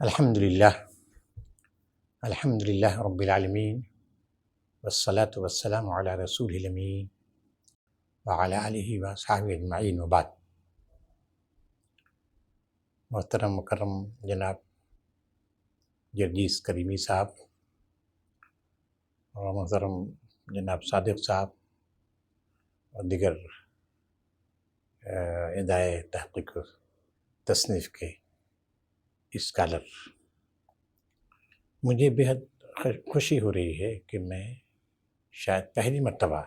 الحمد للہ رب العالمین والصلاة والسلام علی رسول الامین وعلی آلہ وصحبہ اجمعین وبعد۔ محترم مکرم جناب جرجیس کریمی صاحب اور محترم جناب صادق صاحب اور دیگر ادارے تحقیق و تصنیف کے اسکالر، مجھے بہت خوشی ہو رہی ہے کہ میں شاید پہلی مرتبہ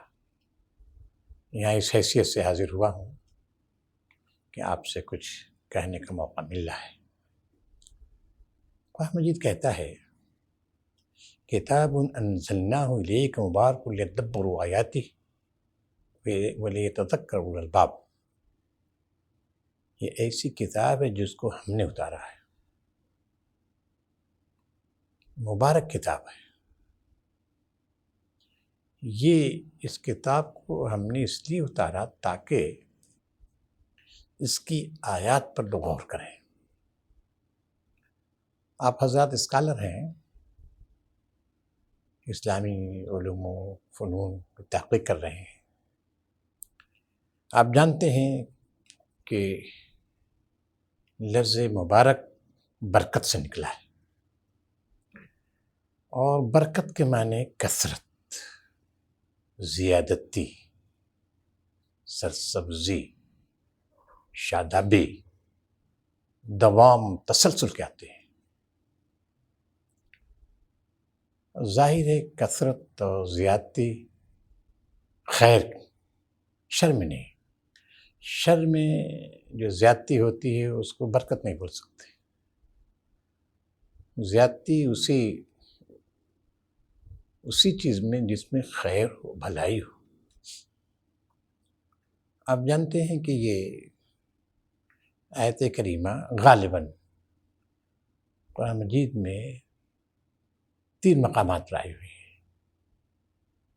یہاں اس حیثیت سے حاضر ہوا ہوں کہ آپ سے کچھ کہنے کا موقع مل رہا ہے۔ قرآن مجید کہتا ہے کتاب انزلناہ الیک مبارک لیدبروا آیاتہ ولیتذکر اولو الالباب، یہ ایسی کتاب ہے جس کو ہم نے اتارا ہے، مبارک کتاب ہے۔ یہ اس کتاب کو ہم نے اس لیے اتارا تاکہ اس کی آیات پر لوگ غور کریں۔ آپ حضرات اسکالر ہیں، اسلامی علوم و فنون کی تحقیق کر رہے ہیں، آپ جانتے ہیں کہ لفظ مبارک برکت سے نکلا ہے، اور برکت کے معنی کثرت، زیادتی، سرسبزی، شادابی، دوام، تسلسل کے آتے ہیں۔ ظاہر ہے کثرت اور زیادتی خیر، شر میں نہیں، شر میں جو زیادتی ہوتی ہے اس کو برکت نہیں بول سکتے۔ زیادتی اسی چیز میں جس میں خیر ہو، بھلائی ہو۔ آپ جانتے ہیں کہ یہ آیت کریمہ غالباً قرآن مجید میں 3 مقامات پر آئی ہوئی ہے،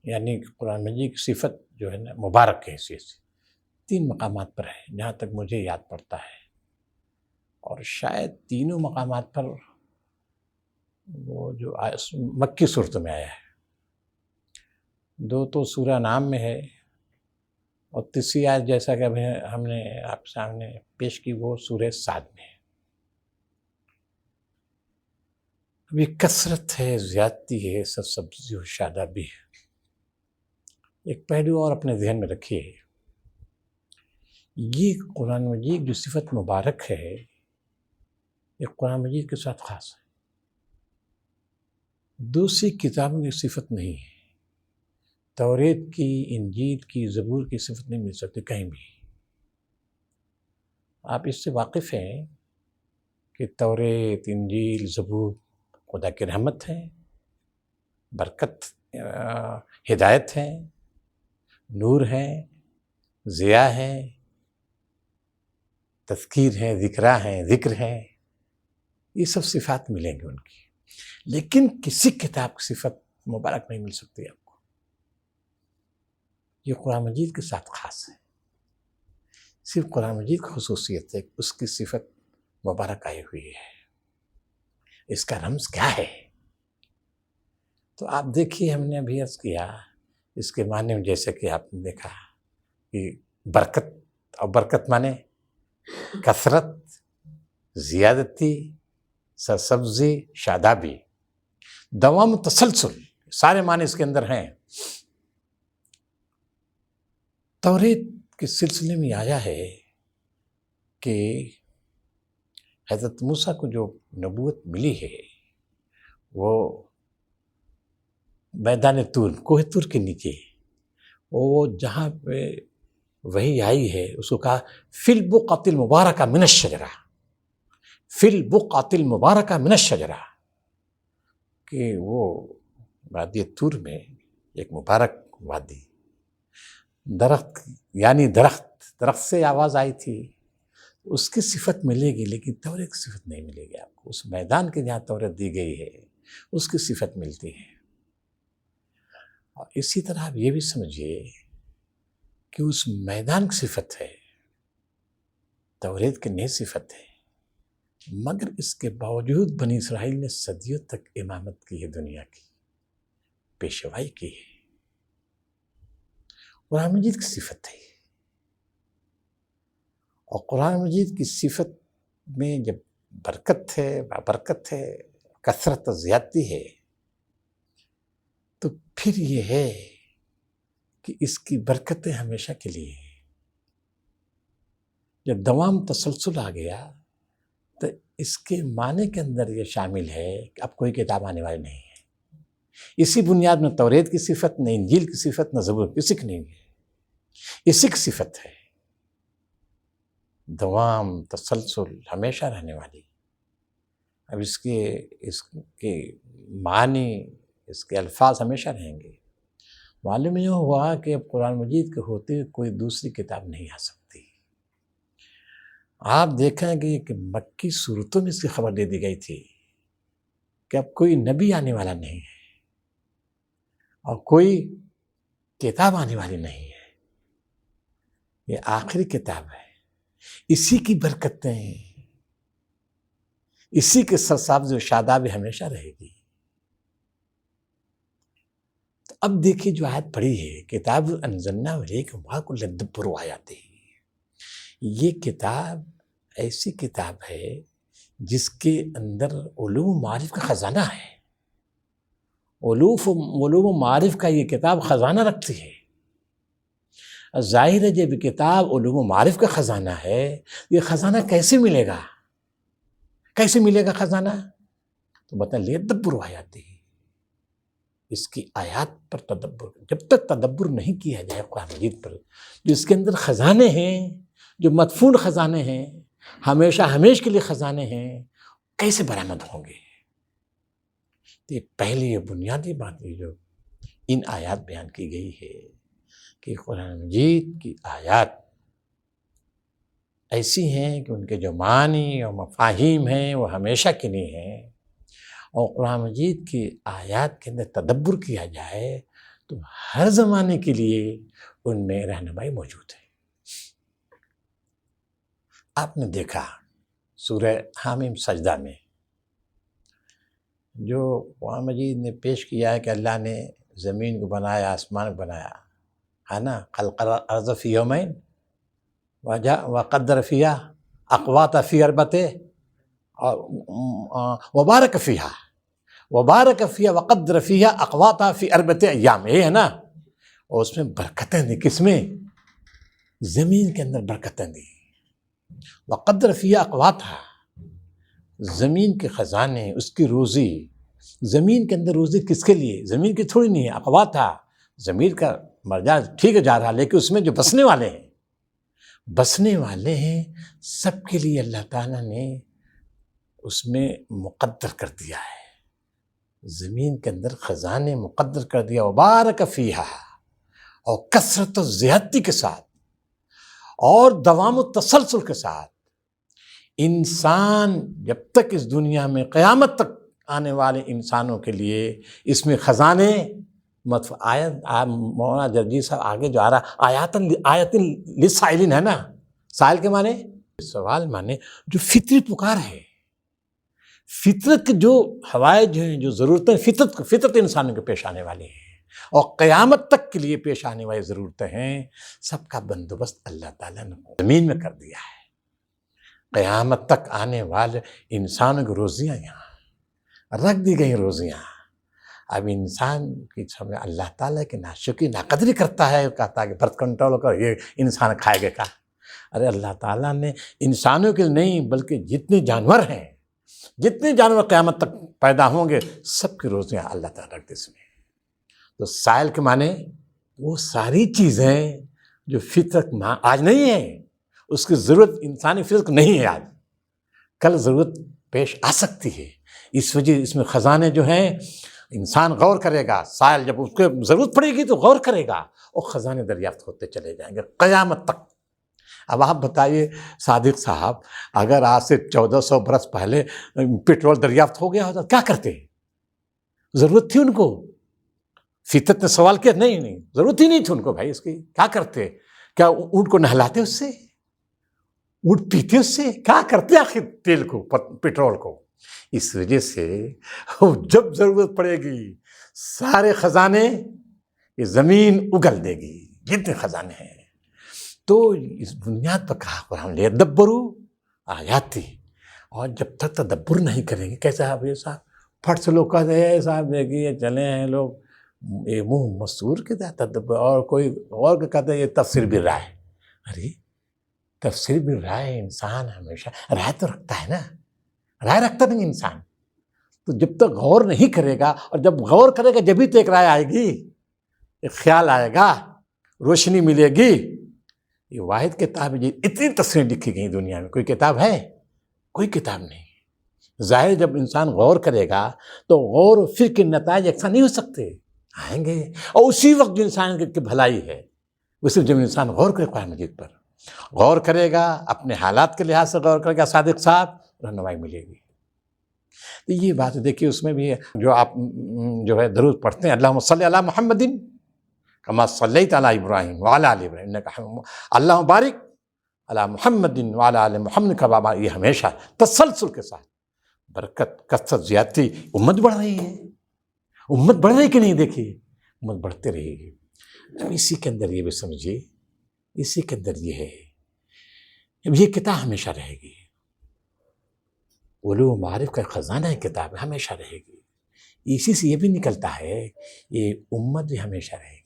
یعنی قرآن مجید کی صفت جو ہے نا مبارک کی حیثیت سے 3 مقامات پر ہے جہاں تک مجھے یاد پڑتا ہے، اور شاید تینوں مقامات پر وہ جو مکی صورتوں میں آیا ہے، 2 تو سورہ نام میں ہے، اور تیسری آیت جیسا کہ ابھی ہم نے آپ سامنے پیش کی وہ سورہ صاد میں ہے۔ اب یہ کثرت ہے، زیادتی ہے، سرسبزی و شادابی ہے۔ ایک پہلو اور اپنے ذہن میں رکھیے، یہ قرآن مجید جو صفت مبارک ہے یہ قرآن مجید کے ساتھ خاص ہے، دوسری کتابوں کی صفت نہیں ہے۔ توریت کی، انجیل کی، زبور کی صفت نہیں مل سکتی کہیں بھی۔ آپ اس سے واقف ہیں کہ توریت، انجیل، زبور خدا کی رحمت ہے، برکت، ہدایت ہے، نور ہے، ضیاء ہے، تذکیر ہے، ذکر ہے، یہ سب صفات ملیں گے ان کی، لیکن کسی کتاب کی صفت مبارک نہیں مل سکتی آپ کو۔ یہ قرآن مجید کے ساتھ خاص ہے، صرف قرآن مجید کی خصوصیت ہے کہ اس کی صفت مبارک آئی ہوئی ہے۔ اس کا رمز کیا ہے؟ تو آپ دیکھیے، ہم نے ابھی عرض کیا اس کے معنی میں، جیسے کہ آپ نے دیکھا کہ برکت، اور برکت معنی کثرت، زیادتی، سرسبزی، شادابی، دوام، تسلسل، سارے معنی اس کے اندر ہیں۔ توریت کے سلسلے میں آیا ہے کہ حضرت موسیٰ کو جو نبوت ملی ہے وہ میدان طور، کوہ طور کے نیچے، وہ جہاں پہ وحی آئی ہے اس کو کہا فی البقعۃ المبارکہ من الشجرہ، فی البقعۃ المبارکہ من الشجرہ، کہ وہ وادی طور میں ایک مبارک وادی، درخت، یعنی درخت سے آواز آئی تھی، اس کی صفت ملے گی، لیکن توریت کی صفت نہیں ملے گی آپ کو۔ اس میدان کے جہاں توریت دی گئی ہے اس کی صفت ملتی ہے۔ اور اسی طرح آپ یہ بھی سمجھیے کہ اس میدان کی صفت ہے، توریت کی نہیں صفت ہے، مگر اس کے باوجود بنی اسرائیل نے صدیوں تک امامت کی ہے، دنیا کی پیشوائی کی ہے۔ قرآن مجید کی صفت ہے، اور قرآن مجید کی صفت میں جب برکت ہے، برکت ہے، کثرت و زیادتی ہے، تو پھر یہ ہے کہ اس کی برکتیں ہمیشہ کے لیے ہیں۔ جب دوام تسلسل آ گیا تو اس کے معنی کے اندر یہ شامل ہے کہ اب کوئی کتاب آنے والی نہیں ہے۔ اسی بنیاد میں توریت کی صفت، نہ انجیل کی صفت، نہ زبور کسی کی نہیں ہے، اسی کی صفت ہے، دوام تسلسل ہمیشہ رہنے والی۔ اب اس کے معنی، اس کے الفاظ ہمیشہ رہیں گے۔ معلوم یہ ہوا کہ اب قرآن مجید کے ہوتے ہوئے کوئی دوسری کتاب نہیں آ سکتی۔ آپ دیکھیں گے کہ مکی صورتوں میں اس کی خبر دے دی گئی تھی کہ اب کوئی نبی آنے والا نہیں ہے اور کوئی کتاب آنے والی نہیں ہے، یہ آخری کتاب ہے۔ اسی کی برکتیں، اسی کے سرسبز و شاداب ہمیشہ رہے گی۔ تو اب دیکھیے جو آیت پڑھی ہے، کتاب انزلنا الیک مبارک لیدبروا آیاتہ، یہ کتاب ایسی کتاب ہے جس کے اندر علوم و معارف کا خزانہ ہے۔ علوم و معارف کا یہ کتاب خزانہ رکھتی ہے۔ ظاہر ہے جب کتاب علوم و معارف کا خزانہ ہے، یہ خزانہ کیسے ملے گا؟ کیسے ملے گا خزانہ؟ تو بتا لیدبروا آیاتہ، اس کی آیات پر تدبر۔ جب تک تدبر نہیں کیا جائے قرآن مجید پر، جو اس کے اندر خزانے ہیں، جو مدفون خزانے ہیں، ہمیشہ ہمیش کے لیے خزانے ہیں، کیسے برآمد ہوں گے؟ تو یہ پہلی یہ بنیادی بات ہے جو ان آیات بیان کی گئی ہے کہ قرآن مجید کی آیات ایسی ہیں کہ ان کے جو معنی اور مفاہیم ہیں وہ ہمیشہ کے لیے ہیں، اور قرآن مجید کی آیات کے اندر تدبر کیا جائے تو ہر زمانے کے لیے ان میں رہنمائی موجود ہے۔ آپ نے دیکھا سورہ حامیم سجدہ میں جو قرآن مجید نے پیش کیا ہے کہ اللہ نے زمین کو بنایا، آسمان کو بنایا، ہے نا، خلق الارض فی یومین وقدر فیہا اقواتا فی اربعۃ وبارک فیہا وقدر فیہا اقواتا فی اربعۃ ایام، یہ ہے نا، اور اس میں برکتیں دی۔ کس میں؟ زمین کے اندر برکتیں دی۔ وقدر فیہا اقواتا، زمین کے خزانے، اس کی روزی۔ زمین کے اندر روزی کس کے لیے؟ زمین کی تھوڑی نہیں ہے، اقواتا، زمین کا مرجع ٹھیک ہے جا رہا، لیکن اس میں جو بسنے والے ہیں، بسنے والے ہیں، سب کے لیے اللہ تعالیٰ نے اس میں مقدر کر دیا ہے۔ زمین کے اندر خزانے مقدر کر دیا، وبارک فیہا، اور کثرت و زیادتی کے ساتھ اور دوام و تسلسل کے ساتھ۔ انسان جب تک اس دنیا میں قیامت تک آنے والے انسانوں کے لیے اس میں خزانے آیت، مولانا جرجی صاحب آگے جو آ رہا آیت للسائلین ہے نا، سائل کے معنی سوال معنی جو فطری پکار ہے، فطرت کے جو حوائج ہیں، جو ضرورتیں فطرت انسانوں کے پیش آنے والی ہیں اور قیامت تک کے لیے پیش آنے والی ضرورتیں ہیں، سب کا بندوبست اللہ تعالیٰ نے زمین میں کر دیا ہے۔ قیامت تک آنے والے انسانوں کی روزیاں یہاں رکھ دی گئی، روزیاں۔ اب انسان کی سمجھ اللہ تعالیٰ کی ناشکری ناقدری کرتا ہے، کہتا ہے کہ برتھ کنٹرول کر، یہ انسان کھائے گا کیا؟ ارے اللہ تعالیٰ نے انسانوں کے نہیں بلکہ جتنے جانور ہیں، جتنے جانور قیامت تک پیدا ہوں گے، سب کی روزیاں اللہ تعالیٰ رکھ دی اس میں۔ تو سائل کے معنی وہ ساری چیزیں جو فطرت آج نہیں ہے، اس کی ضرورت انسانی فطرت کو نہیں ہے، آج کل ضرورت پیش آ سکتی ہے۔ اس وجہ اس میں خزانے جو ہیں انسان غور کرے گا، سائل جب اس کو ضرورت پڑے گی تو غور کرے گا اور خزانے دریافت ہوتے چلے جائیں گے قیامت تک۔ اب آپ بتائیے صادق صاحب، اگر آج سے 1400 برس پہلے پیٹرول دریافت ہو گیا ہوتا کیا کرتے؟ ضرورت تھی ان کو؟ فطرت نے سوال کیا؟ نہیں، ضرورت ہی نہیں تھی ان کو، بھائی اس کی کیا کرتے؟ کیا اونٹ کو نہلاتے اس سے؟ اونٹ پیتے اس سے؟ کیا کرتے آخر تیل کو، پیٹرول کو؟ اس وجہ سے جب ضرورت پڑے گی سارے خزانے یہ زمین اگل دے گی، جتنے خزانے ہیں۔ تو اس بنیاد پر کہا قرآن لیدبروا آیاتی، اور جب تک تدبر نہیں کریں گے، کیسا ہے صاحب پھٹ سے لوگ کہتے ہیں صاحب دیکھیے چلے ہیں لوگ یہ منہ مستور کے تدبر، اور کوئی اور کہتے ہیں یہ تفسیر بالرائے۔ ارے تفسیر بالرائے، انسان ہمیشہ رائے تو رکھتا ہے نا، رائے رکھتا نہیں انسان، تو جب تک غور نہیں کرے گا، اور جب غور کرے گا جبھی تو ایک رائے آئے گی، ایک خیال آئے گا، روشنی ملے گی۔ یہ واحد کتاب ہے، اتنی تصویریں لکھی گئی دنیا میں، کوئی کتاب ہے؟ کوئی کتاب نہیں۔ ظاہر جب انسان غور کرے گا تو غور و فکر کے نتائج یکساں نہیں ہو سکتے، آئیں گے، اور اسی وقت جو انسان کی بھلائی ہے وہ صرف جب انسان غور کرے قرآن مجید پر، غور کرے گا، اپنے حالات کے لحاظ سے غور کرے گا، صادق صاحب رہنمائی ملے گی۔ تو یہ بات دیکھیے اس میں بھی جو آپ جو ہے درود پڑھتے ہیں، اللہم صلی علی محمد کما صلیت علی ابراہیم وعلی آل ابراہیم انک حمید مجید، اللہم بارک علی محمد وعلی آل محمد کما بارک، یہ ہمیشہ تسلسل کے ساتھ برکت، کثرت، زیادتی، امت بڑھ رہی ہے، امت بڑھ رہی کہ نہیں؟ دیکھیے امت بڑھتے رہے گی۔ تو اسی کے اندر یہ بھی سمجھیے، اسی کے اندر یہ ہے، یہ کتاب ہمیشہ رہے گی، علوم و معارف کا خزانہ کتاب ہمیشہ رہے گی۔ اسی سے یہ بھی نکلتا ہے یہ امت بھی ہمیشہ رہے گی،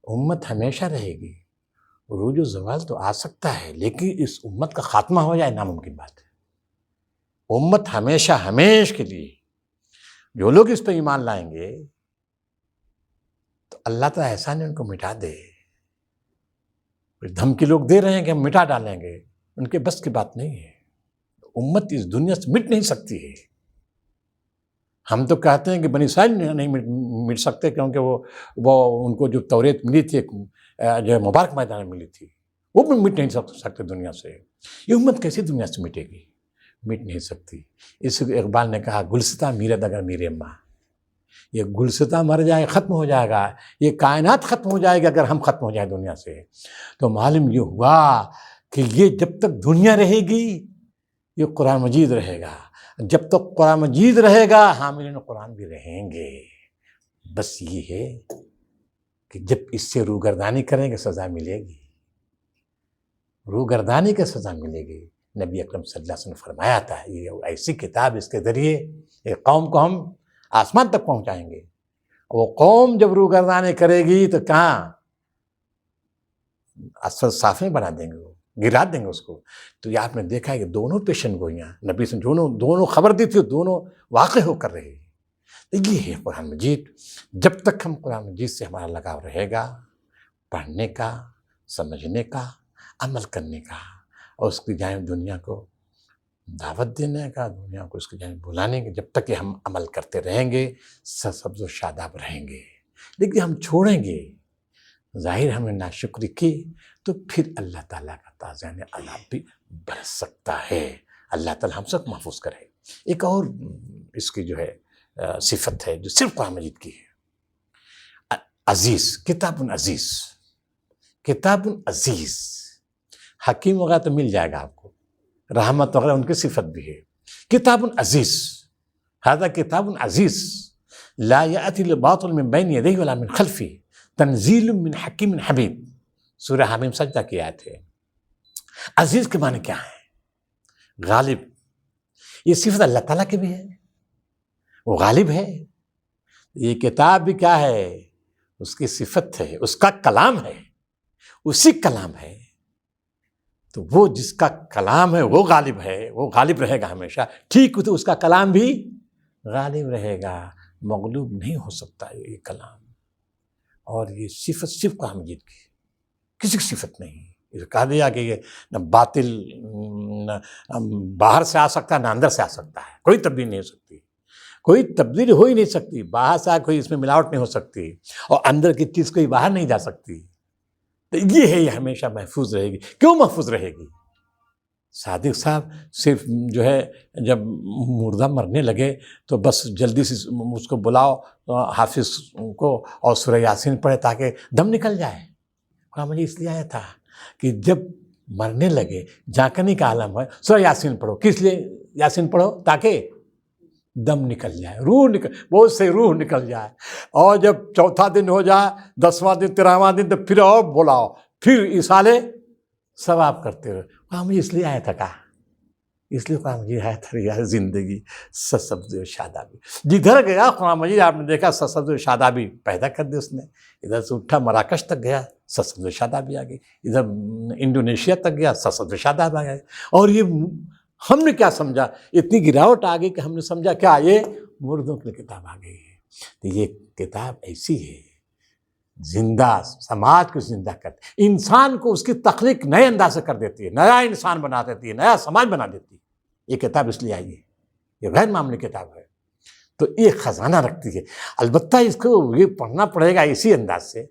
امت ہمیشہ رہے گی۔ عروج و زوال تو آ سکتا ہے لیکن اس امت کا خاتمہ ہو جائے ناممکن بات ہے۔ امت ہمیشہ ہمیش کے لیے، جو لوگ اس پہ ایمان لائیں گے تو اللہ تعالیٰ احسان ان کو مٹا دے۔ دھمکی لوگ دے رہے ہیں کہ ہم مٹا ڈالیں گے، ان کے بس کی بات نہیں ہے۔ امت اس دنیا سے مٹ نہیں سکتی ہے۔ ہم تو کہتے ہیں کہ بنی اسرائیل نہیں مٹ سکتے کیونکہ وہ ان کو جو توریت ملی تھی، جو مبارک میدان میں ملی تھی، وہ بھی مٹ نہیں سکتے دنیا سے۔ یہ امت کیسے دنیا سے مٹے گی؟ مٹ نہیں سکتی۔ اس اقبال نے کہا گلستہ میرد اگر میرے ماں، یہ گلستہ مر جائے ختم ہو جائے گا، یہ کائنات ختم ہو جائے گا اگر ہم ختم ہو جائیں دنیا سے۔ تو معلوم یہ ہوا کہ یہ جب تک دنیا رہے گی یہ قرآن مجید رہے گا، جب تک قرآن مجید رہے گا حاملین قرآن بھی رہیں گے۔ بس یہ ہے کہ جب اس سے روگردانی کریں گے سزا ملے گی، روگردانی کا سزا ملے گی۔ نبی اکرم صلی اللہ علیہ وسلم نے فرمایا تھا یہ ایسی کتاب، اس کے ذریعے ایک قوم کو ہم آسمان تک پہنچائیں گے۔ وہ قوم جب روگردانی کرے گی تو کہاں اسفل صافیں بنا دیں گے، وہ گرا دیں گے اس کو۔ تو یہ آپ نے دیکھا ہے کہ دونوں پیشن گوئیاں نبی سے دونوں خبر دی تھی، دونوں واقع ہو کر رہے۔ تو یہ ہے قرآن مجید۔ جب تک ہم قرآن مجید سے ہمارا لگاؤ رہے گا، پڑھنے کا، سمجھنے کا، عمل کرنے کا، اور اس کی جانب دنیا کو دعوت دینے کا، دنیا کو اس کی جانب بلانے کا، جب تک کہ ہم عمل کرتے رہیں گے سبز و شاداب رہیں گے۔ لیکن ہم چھوڑیں گے، ظاہر ہم نے ناشکری کی تو پھر اللہ تعالیٰ کا تازیانِ عذاب بھی برس سکتا ہے۔ اللہ تعالیٰ ہم سب محفوظ کرے۔ ایک اور اس کی جو ہے صفت ہے جو صرف قرآن مجید کی ہے، عزیز، کتاب عزیز، کتاب عزیز۔ حکیم وغیرہ تو مل جائے گا آپ کو، رحمت وغیرہ ان کی صفت بھی ہے۔ کتاب عزیز، ھذا کتاب عزیز لا یأتی الباطل من بین یدیہ ولا من خلفہ تنزیل من حکیم حمید۔ سورہ حمیم سجدہ کی آیت ہے۔ عزیز کے معنی کیا ہے؟ غالب۔ یہ صفت اللہ تعالیٰ کی بھی ہے، وہ غالب ہے۔ یہ کتاب بھی کیا ہے؟ اس کی صفت ہے، اس کا کلام ہے، اسی کلام ہے۔ تو وہ جس کا کلام ہے وہ غالب ہے، وہ غالب رہے گا ہمیشہ۔ ٹھیک تو اس کا کلام بھی غالب رہے گا، مغلوب نہیں ہو سکتا یہ کلام۔ اور یہ صفت صرف قرآن مجید کی، کسی کی صفت نہیں۔ یہ کہا دیا کہ یہ نہ باطل نہ باہر سے آ سکتا ہے نہ اندر سے آ سکتا ہے، کوئی تبدیلی نہیں ہو سکتی، کوئی تبدیلی ہو ہی نہیں سکتی۔ باہر سے کوئی اس میں ملاوٹ نہیں ہو سکتی، اور اندر کی چیز کوئی باہر نہیں جا سکتی۔ تو یہ ہے، یہ ہمیشہ محفوظ رہے گی۔ کیوں محفوظ رہے گی؟ صادق صاحب صرف جو ہے جب مردہ مرنے لگے تو بس جلدی سے اس کو بلاؤ حافظ کو اور سورہ یاسین پڑھے تاکہ دم نکل جائے۔ قرآن مجید اس لیے آیا تھا کہ جب مرنے لگے، جھانکنے کا عالم ہے، سورہ یاسین پڑھو. کس لیے یاسین پڑھو؟ تاکہ دم نکل جائے، روح نکل، بہت سے روح نکل جائے. اور جب چوتھا دن ہو جائے، 10واں دن، 13واں دن، تو پھر اور بلاؤ، پھر اصالے ثواب کرتے رہو. وہاں مجھے اس لیے آیا تھا کہا، اس لیے قرآن مجید آیا تھا یار زندگی سرسبز و شادابی. جدھر گیا قرآن مجید آپ نے دیکھا سرسبز و شادابی پیدا کر دی اس نے. ادھر سے اٹھا مراکش تک گیا، سرسبز و شادابی آ گئی. ادھر انڈونیشیا تک گیا، سرسبز و شاداب آ گئے. اور یہ ہم نے کیا سمجھا، اتنی گراوٹ آ گئی کہ ہم نے سمجھا کیا یہ مردوں کی کتاب آ گئی ہے. تو یہ کتاب ایسی ہے، زندہ سماج کو زندہ کرتی، انسان کو اس کی تخلیق نئے انداز سے کر دیتی ہے، نیا انسان بنا دیتی ہے، نیا سماج بنا دیتی ہے. یہ کتاب اس لیے آئی ہے، یہ غیر معمولی کتاب ہے. تو یہ خزانہ رکھتی ہے. البتہ اس کو یہ پڑھنا پڑے گا اسی انداز سے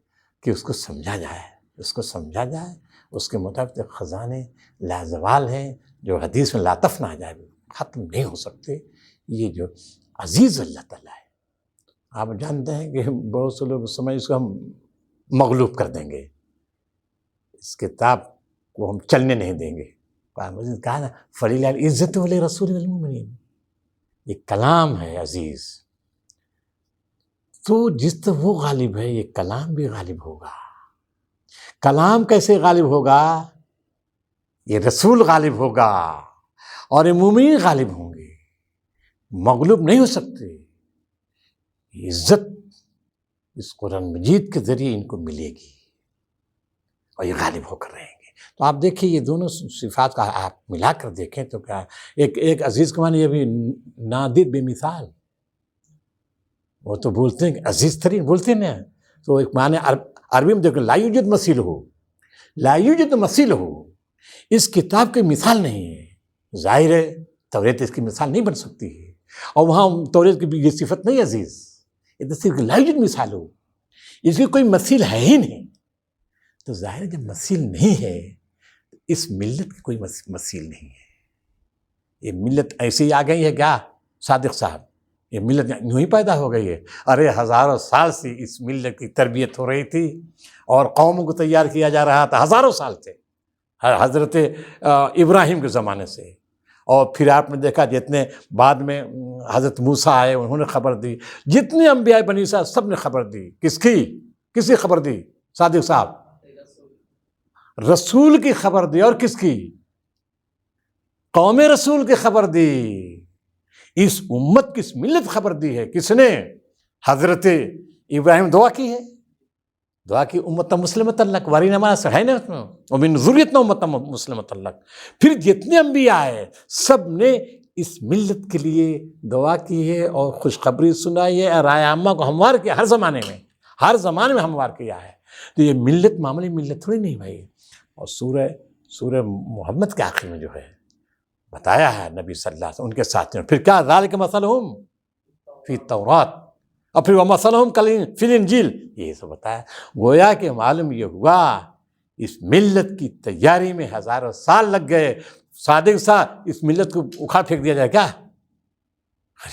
کہ اس کو سمجھا جائے، اس کو سمجھا جائے. اس کے مطابق خزانے لازوال ہیں جو حدیث میں لاطف نہ آ جائے، ختم نہیں ہو سکتے. یہ جو عزیز اللہ تعالیٰ ہے، آپ جانتے ہیں کہ بہت سے لوگ اس سمجھ اس کو ہم مغلوب کر دیں گے، اس کتاب کو ہم چلنے نہیں دیں گے. قرآن مجید کہا نا فَلِلَّهِ الْعِزَّةُ وَلِرَسُولِهِ وَالْمُؤْمِنِينَ. یہ کلام ہے عزیز، تو جس طرح وہ غالب ہے یہ کلام بھی غالب ہوگا. کلام کیسے غالب ہوگا؟ یہ رسول غالب ہوگا اور یہ مومن غالب ہوں گے، مغلوب نہیں ہو سکتے. عزت اس قرآن مجید کے ذریعے ان کو ملے گی اور یہ غالب ہو کر رہیں گے. تو آپ دیکھیں یہ دونوں صفات کا آپ ملا کر دیکھیں تو کیا ایک عزیز کے معنی یہ بھی نادر بے مثال. وہ تو بولتے ہیں کہ عزیز ترین بولتے ہیں نا، تو ایک معنی عربی میں دیکھو لا یوجد مثیل ہو، لا یوجد مثیل ہو. اس کتاب کی مثال نہیں ہے. ظاہر ہے توریت اس کی مثال نہیں بن سکتی ہے، اور وہاں توریت کی بھی یہ صفت نہیں عزیز، یہ تو صرف لا یوجد مثال ہو، اس کی کوئی مثیل ہے ہی نہیں. تو ظاہر جب مثیل نہیں ہے اس ملت کی کوئی مثیل نہیں ہے. یہ ملت ایسے ہی آ گئی ہے کیا صادق صاحب؟ یہ ملت یوں ہی پیدا ہو گئی ہے. ارے ہزاروں سال سے اس ملت کی تربیت ہو رہی تھی اور قوموں کو تیار کیا جا رہا تھا، ہزاروں سال سے، حضرت ابراہیم کے زمانے سے. اور پھر آپ نے دیکھا جتنے بعد میں حضرت موسیٰ آئے انہوں نے خبر دی، جتنے انبیاء بنی اسرائیل سب نے خبر دی. کس کی خبر دی صادق صاحب؟ رسول کی خبر دی. اور کس کی؟ قوم رسول کی خبر دی. اس امت کی، اس ملت خبر دی ہے کس نے؟ حضرت ابراہیم دعا کی ہے، دعا کی امت مسلمۃ لک وارنا سے ہے نا اس میں، ومن ذریتنا امت مسلمۃ لک. پھر جتنے انبیاء آئے سب نے اس ملت کے لیے دعا کی ہے اور خوشخبری سنائی ہے، رائے عامہ کو ہموار کیا. ہر زمانے میں ہموار کیا ہے. تو یہ ملت معمولی ملت تھوڑی نہیں بھائی. اور سورہ محمد کے آخر میں جو ہے بتایا ہے نبی صلی اللہ علیہ وسلم ان کے ساتھیوں، پھر کیا ذالک مثلہم فی التوراۃ، اور پھر ومثلہم فی الانجیل، یہ سب بتایا. گویا کہ معلوم یہ ہوا اس ملت کی تیاری میں ہزاروں سال لگ گئے. صادق صاحب اس ملت کو اکھاڑ پھینک دیا جائے کیا؟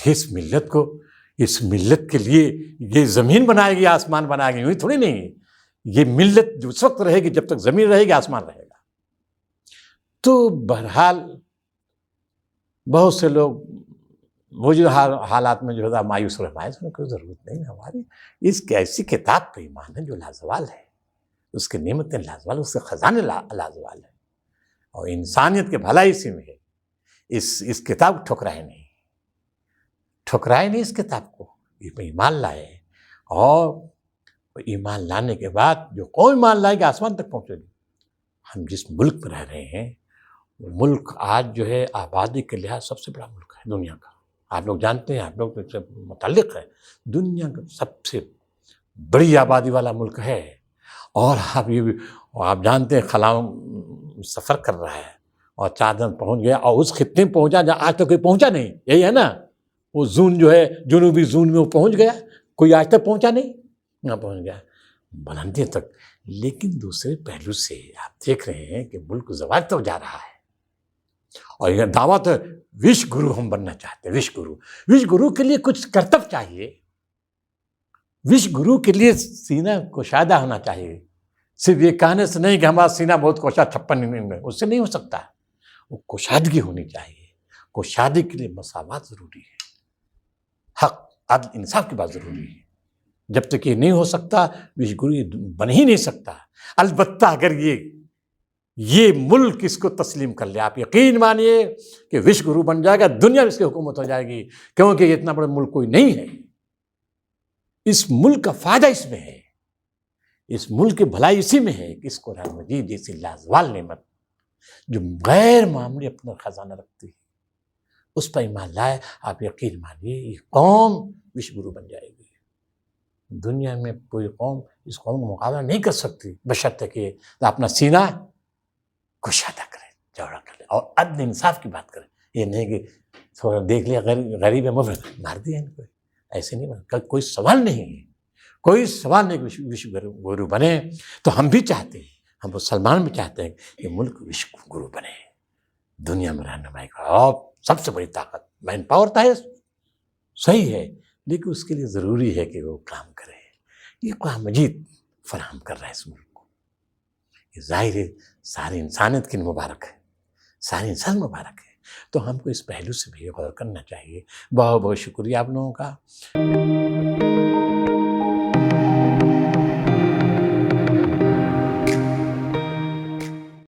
اس ملت کے لیے یہ زمین بنائے گی، آسمان بنائے گی، یوں ہی تھوڑی نہیں. یہ ملت جو اس وقت رہے گی جب تک زمین رہے گی آسمان رہے گا. تو بہرحال بہت سے لوگ موجودہ حالات میں جو ہے مایوس ہونے کی کوئی ضرورت نہیں. ہماری اس ایسی کتاب پہ ایمان ہے جو لازوال ہے، اس کے نعمتیں لازوال، اس کے خزانے لازوال ہے، اور انسانیت کے بھلائی اسی میں ہے. اس کتاب ٹھکرائے نہیں اس کتاب کو، اس پہ ایمان لائے. اور ایمان لانے کے بعد جو قوم ایمان لائے گی آسمان تک پہنچے گی. ہم جس ملک میں رہ رہے ہیں وہ ملک آج جو ہے آبادی کے لحاظ سب سے بڑا ملک ہے دنیا کا. آپ لوگ جانتے ہیں، آپ لوگ سے متعلق ہے، دنیا کا سب سے بڑی آبادی والا ملک ہے. اور آپ جانتے ہیں خلاؤں سفر کر رہا ہے اور چاند پہنچ گیا، اور اس خطے میں پہنچا جہاں آج تک کوئی پہنچا نہیں. یہی ہے نا، وہ زون جو ہے جنوبی زون میں وہ پہنچ گیا، کوئی آج تک پہنچا نہیں، نہ پہنچ گیا بلندی تک. لیکن دوسرے پہلو سے آپ دیکھ رہے ہیں کہ ملک زوال تک جا رہا ہے. اور یہ دعوت وش گرو ہم بننا چاہتے ہیں. وش گرو کے لیے کچھ کرتب چاہیے، وش گرو کے لیے سینہ کشادہ ہونا چاہیے. صرف یہ کہنے سے نہیں کہ ہمارا سینہ بہت کوشا 56 اس سے نہیں ہو سکتا. وہ کوشادگی ہونی چاہیے. کوشادگی کے لیے مساوات ضروری ہے، حق عدل انصاف کی بات ضروری ہے. جب تک یہ نہیں ہو سکتا وشو گرو یہ بن ہی نہیں سکتا. البتہ اگر یہ ملک اس کو تسلیم کر لے، آپ یقین مانیے کہ وشو گرو بن جائے گا، دنیا میں اس کی حکومت ہو جائے گی، کیونکہ یہ اتنا بڑا ملک کوئی نہیں ہے. اس ملک کا فائدہ اس میں ہے، اس ملک کی بھلائی اسی میں ہے کہ اس قرآن مجید جیسی لازوال نعمت جو غیر معمولی اپنا خزانہ رکھتی ہے، اس پر ایمان لائے. آپ یقین مانیے یہ قوم وشو گرو بن جائے گی. دنیا میں کوئی قوم اس قوم کا مقابلہ نہیں کر سکتی، بشرطے کہ اپنا سینہ کشادہ کرے، چوڑا کر لے اور عدل انصاف کی بات کرے. یہ نہیں کہ تھوڑا دیکھ لیا غریب ہے مفت مار دیا ان کو، ایسے نہیں بنا. کوئی سوال نہیں ہے، کوئی سوال نہیں کہ وشو گرو بنے. تو ہم بھی چاہتے ہیں، ہم مسلمان بھی چاہتے ہیں کہ ملک وشو گرو بنے، دنیا میں رہنمائی کا. اور سب سے بڑی طاقت مین پاور ہے، صحیح ہے، لیکن اس کے لیے ضروری ہے کہ وہ کام کرے. یہ قرآن مجید فراہم کر رہا ہے اس ملک کو. یہ ظاہر ہے ساری انسانیت کی مبارک ہے، ساری انسان مبارک ہے. تو ہم کو اس پہلو سے بھی غور کرنا چاہیے. بہت بہت شکریہ آپ لوگوں کا.